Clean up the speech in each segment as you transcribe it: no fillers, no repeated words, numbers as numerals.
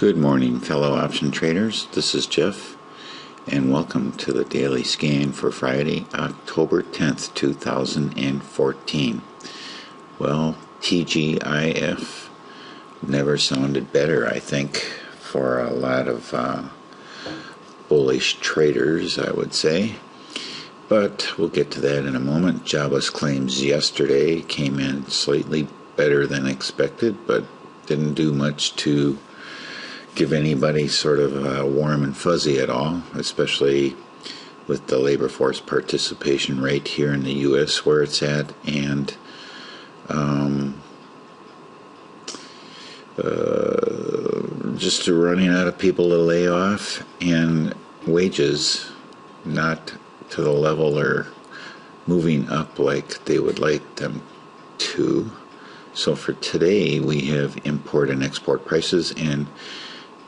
Good morning, fellow option traders. This is Jeff, and welcome to the daily scan for Friday, October 10th, 2014. Well, TGIF never sounded better, I think, for a lot of bullish traders, I would say. But we'll get to that in a moment. Jobless claims yesterday came in slightly better than expected, but didn't do much to give anybody sort of warm and fuzzy at all, especially with the labor force participation rate here in the U.S. where it's at, and just running out of people to lay off, and wages not to the level or moving up like they would like them to. So for today, we have import and export prices and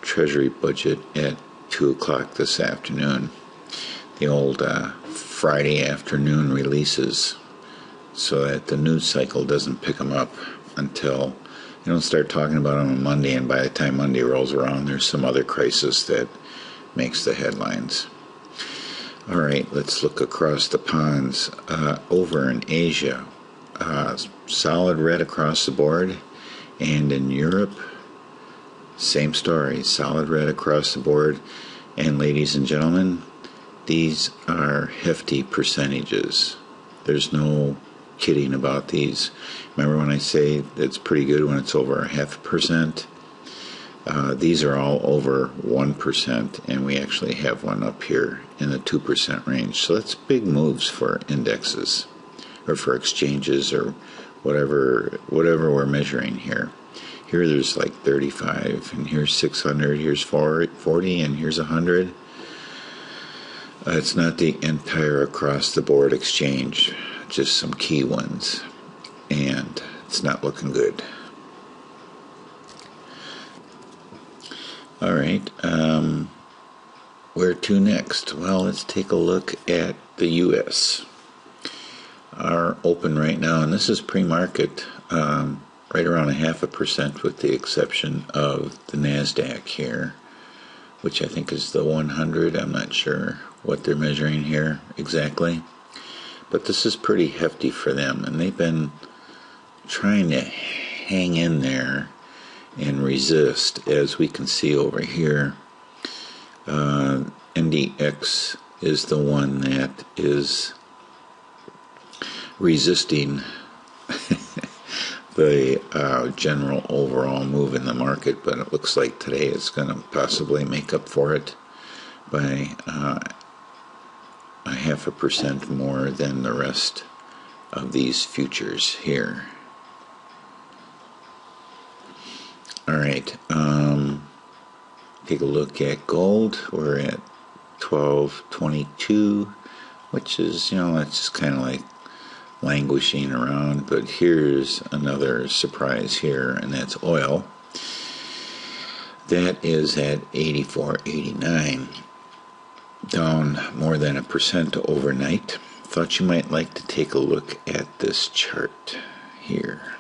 Treasury budget at 2 o'clock this afternoon. The old Friday afternoon releases, so that the news cycle doesn't pick them up until you don't start talking about them on Monday, and by the time Monday rolls around, there's some other crisis that makes the headlines. All right, let's look across the ponds. Over in Asia, solid red across the board, and in Europe, same story, solid red across the board. And ladies and gentlemen, these are hefty percentages. There's no kidding about these. Remember when I say it's pretty good when it's over 0.5%? These are all over 1%, and we actually have one up here in the 2% range. So that's big moves for indexes, or for exchanges, or whatever we're measuring here. Here there's like 35, and here's 600, here's 40, and here's 100. It's not the entire across-the-board exchange, just some key ones, and it's not looking good. All right, where to next? Well, let's take a look at the U.S. Our open right now, and this is pre-market, right around 0.5%, with the exception of the NASDAQ here, which I think is the 100. I'm not sure what they're measuring here exactly, but this is pretty hefty for them, and they've been trying to hang in there and resist, as we can see over here. NDX is the one that is resisting the general overall move in the market, but it looks like today it's going to possibly make up for it by 0.5% more than the rest of these futures here. All right, take a look at gold. We're at 1222, which is, that's just kind of like languishing around, but here's another surprise here, and that's oil. That is at 84.89, down more than 1% overnight. Thought you might like to take a look at this chart here.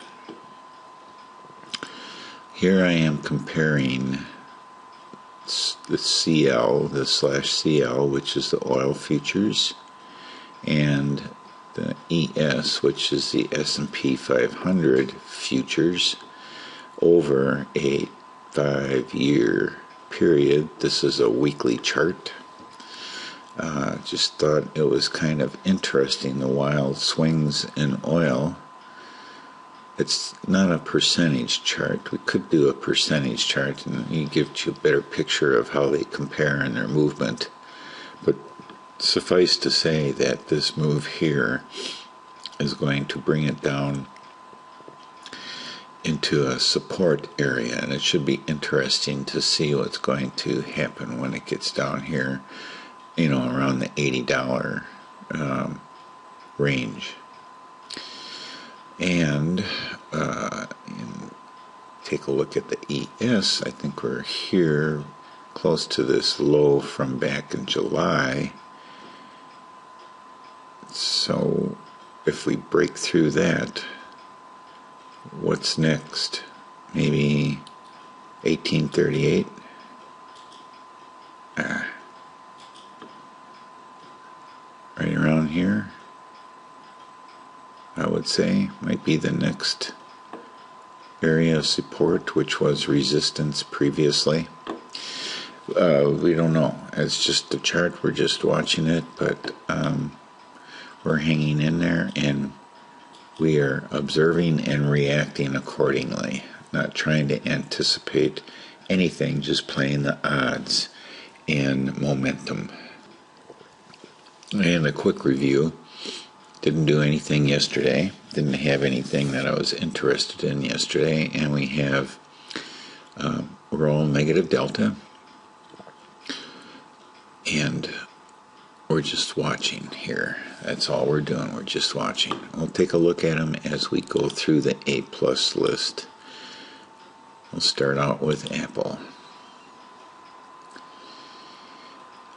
Here I am comparing the CL, the /CL, which is the oil futures, and the ES, which is the S&P 500 futures, over a 5-year period. This is a weekly chart. Just thought it was kind of interesting, the wild swings in oil. It's not a percentage chart. We could do a percentage chart, and it gives you a better picture of how they compare in their movement. But suffice to say that this move here is going to bring it down into a support area, and it should be interesting to see what's going to happen when it gets down here, around the $80 range. And take a look at the ES. I think we're here close to this low from back in July. So if we break through that, what's next? Maybe 1838. would say. Might be the next area of support, which was resistance previously. We don't know. It's just a chart. We're just watching it, but we're hanging in there, and we are observing and reacting accordingly. Not trying to anticipate anything, just playing the odds and momentum. And a quick review. Didn't do anything yesterday. Didn't have anything that I was interested in yesterday. And we have roll negative delta. And we're just watching here. That's all we're doing. We're just watching. We'll take a look at them as we go through the A+ list. We'll start out with Apple.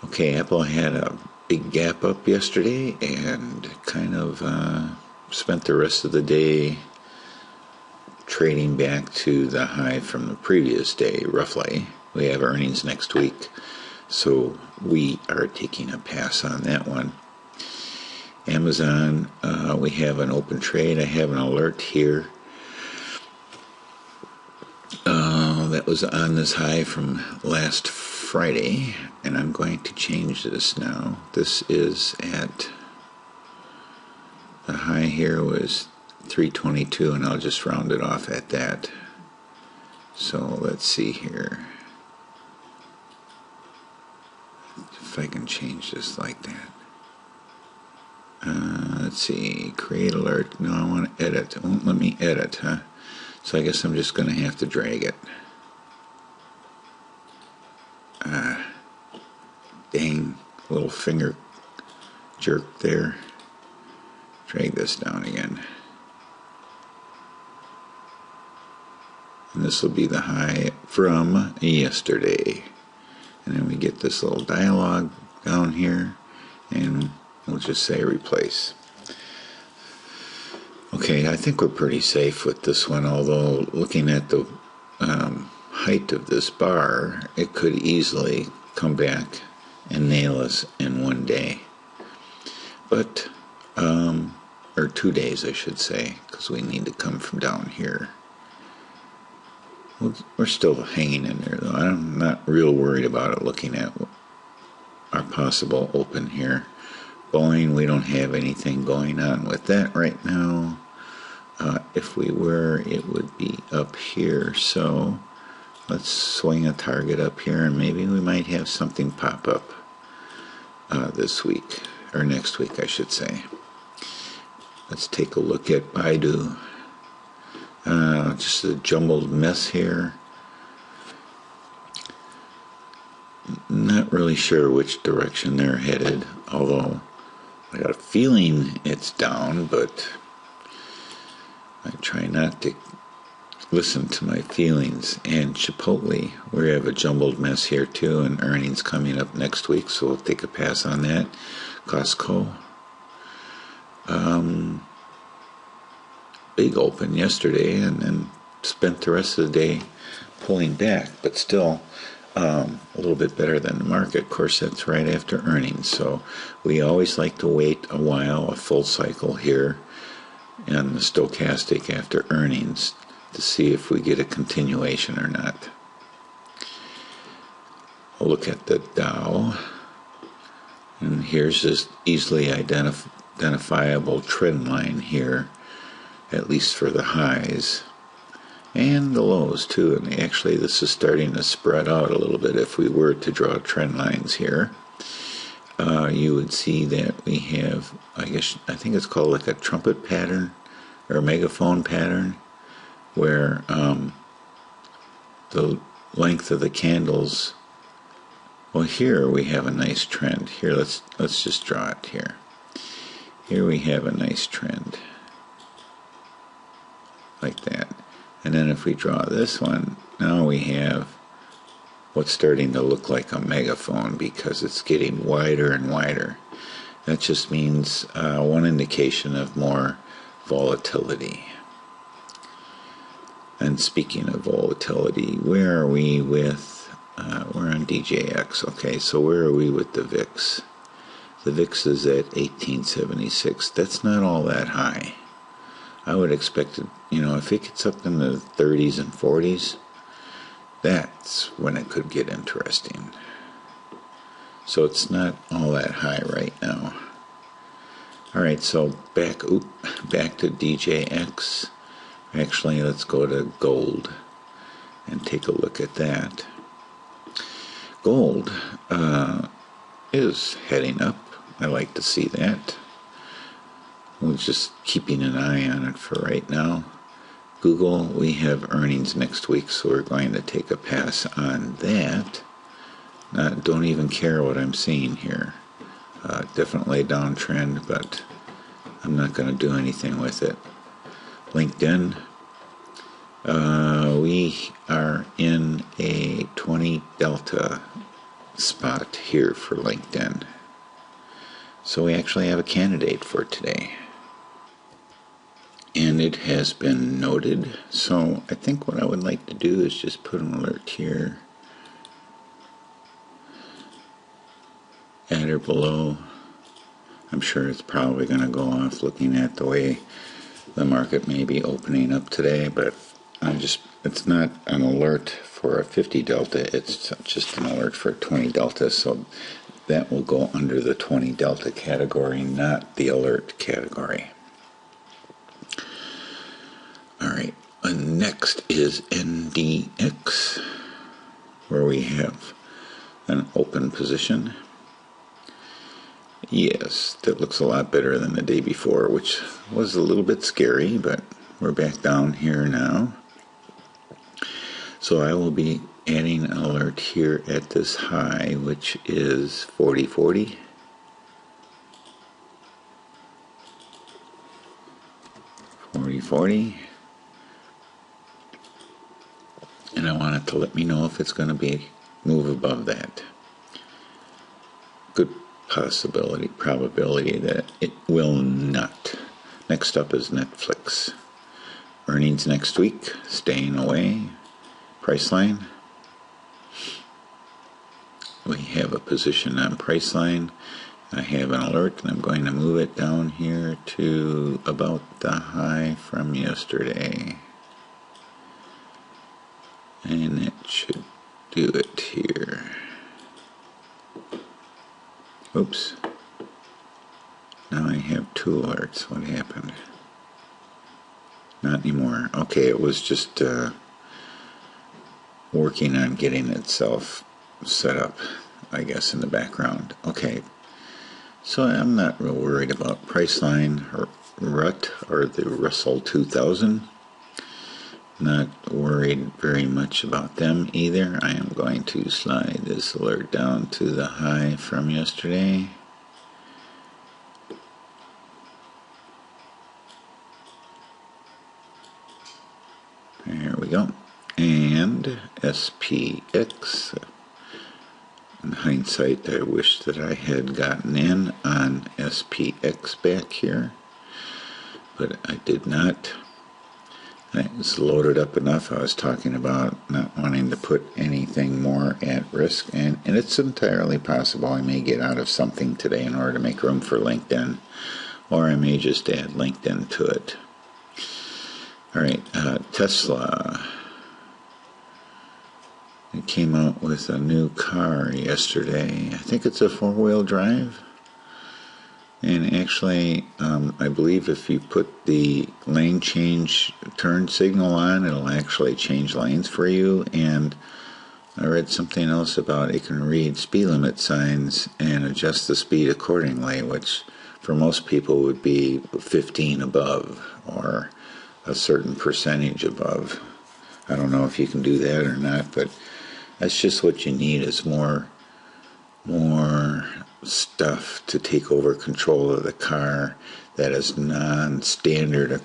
Okay, Apple had a big gap up yesterday and kind of spent the rest of the day trading back to the high from the previous day, roughly. We have earnings next week, so we are taking a pass on that one. Amazon, we have an open trade. I have an alert here. That was on this high from last Friday, and I'm going to change this now. This is at, the high here was 322, and I'll just round it off at that. So let's see here. If I can change this like that. Let's see, create alert. No, I want to edit. It won't let me edit, huh? So I guess I'm just going to have to drag it. Dang, little finger jerk there. Drag this down again. And this will be the high from yesterday. And then we get this little dialog down here, and we'll just say replace. Okay, I think we're pretty safe with this one, although looking at the height of this bar, it could easily come back and nail us in one day. But, or 2 days I should say, because we need to come from down here. We're still hanging in there though. I'm not real worried about it looking at our possible open here. Boeing, we don't have anything going on with that right now. If we were, it would be up here. So let's swing a target up here, and maybe we might have something pop up this week, or next week I should say. Let's take a look at Baidu. Just a jumbled mess here. Not really sure which direction they're headed, although I got a feeling it's down, but I try not to listen to my feelings. And Chipotle, we have a jumbled mess here too, and earnings coming up next week, so we'll take a pass on that. Costco. Big open yesterday, and then spent the rest of the day pulling back, but still a little bit better than the market. Of course, that's right after earnings, so we always like to wait a while, a full cycle here on the stochastic after earnings to see if we get a continuation or not. I'll look at the Dow, and here's this easily identifiable trend line here, at least for the highs and the lows too. And actually this is starting to spread out a little bit. If we were to draw trend lines here, you would see that we have, I think it's called like a trumpet pattern or a megaphone pattern, where the length of the candles, well, here we have a nice trend. Here, let's just draw it here. Here we have a nice trend like that. And then if we draw this one, now we have what's starting to look like a megaphone because it's getting wider and wider. That just means one indication of more volatility. And speaking of volatility, where are we with, we're on DJX, okay, so where are we with the VIX? The VIX is at 1876. That's not all that high. I would expect it, if it gets up in the 30s and 40s, that's when it could get interesting. So it's not all that high right now. All right, so back to DJX. Actually, let's go to gold and take a look at that. Gold is heading up. I like to see that. We're just keeping an eye on it for right now. Google, we have earnings next week, so we're going to take a pass on that. Don't even care what I'm seeing here. Definitely a downtrend, but I'm not going to do anything with it. LinkedIn, we are in a 20 delta spot here for LinkedIn. So we actually have a candidate for today. And it has been noted. So I think what I would like to do is just put an alert here. At or below. I'm sure it's probably going to go off looking at the way the market may be opening up today, but it's not an alert for a 50 delta, it's just an alert for a 20 delta, so that will go under the 20 delta category, not the alert category. Alright, next is NDX, where we have an open position. Yes, that looks a lot better than the day before, which was a little bit scary, but we're back down here now. So I will be adding an alert here at this high, which is 40.40. And I want it to let me know if it's going to move above that. Good probability that it will not. Next up is Netflix. Earnings next week, staying away. Priceline. We have a position on Priceline. I have an alert and I'm going to move it down here to about the high from yesterday. And it should do it here. Oops. Now I have two alerts. What happened? Not anymore. Okay, it was just working on getting itself set up, I guess, in the background. Okay. So I'm not real worried about Priceline or RUT or the Russell 2000. Not worried very much about them either. I am going to slide this alert down to the high from yesterday. There we go. And SPX. In hindsight, I wish that I had gotten in on SPX back here, but I did not. It's loaded up enough. I was talking about not wanting to put anything more at risk, and it's entirely possible I may get out of something today in order to make room for LinkedIn, or I may just add LinkedIn to it. Alright, Tesla. It came out with a new car yesterday. I think it's a four-wheel drive. And actually, I believe if you put the lane change turn signal on, it'll actually change lanes for you. And I read something else about it can read speed limit signs and adjust the speed accordingly, which for most people would be 15 above or a certain percentage above. I don't know if you can do that or not, but that's just what you need is more stuff to take over control of the car that is non-standard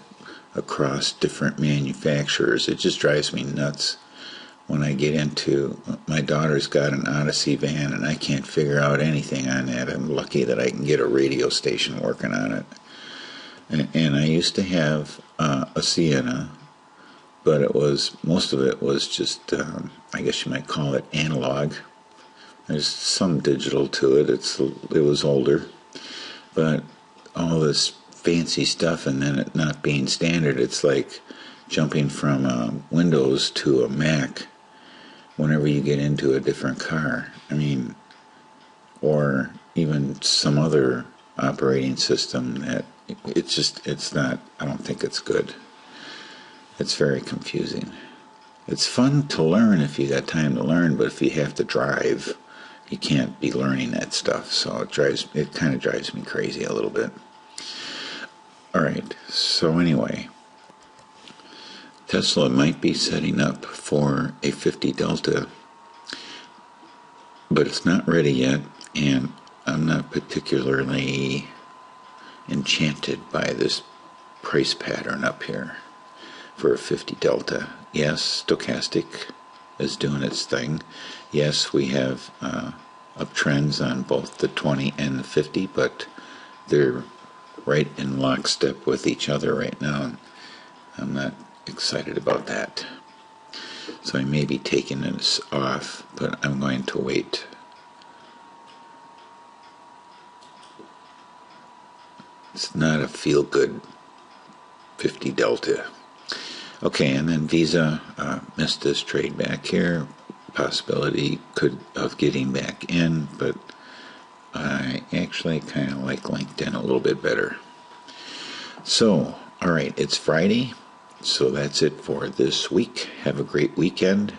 across different manufacturers. It just drives me nuts when I get into, my daughter's got an Odyssey van and I can't figure out anything on that. I'm lucky that I can get a radio station working on it. And I used to have a Sienna, but most of it was just, I guess you might call it analog. There's some digital to it. It was older, but all this fancy stuff and then it not being standard. It's like jumping from Windows to a Mac whenever you get into a different car. I mean, or even some other operating system that it's not, I don't think it's good. It's very confusing. It's fun to learn if you got time to learn, but if you have to drive, you can't be learning that stuff. So it kind of drives me crazy a little bit. All right, so anyway, Tesla might be setting up for a 50 Delta, but it's not ready yet, and I'm not particularly enchanted by this price pattern up here for a 50 Delta. Yes, stochastic is doing its thing. Yes, we have uptrends on both the 20 and the 50, but they're right in lockstep with each other right now. I'm not excited about that. So I may be taking this off, but I'm going to wait. It's not a feel-good 50 Delta. Okay, and then Visa missed this trade back here. Possibility of getting back in, but I actually kind of like LinkedIn a little bit better. So, all right, it's Friday, so that's it for this week. Have a great weekend.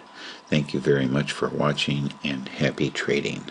Thank you very much for watching, and happy trading.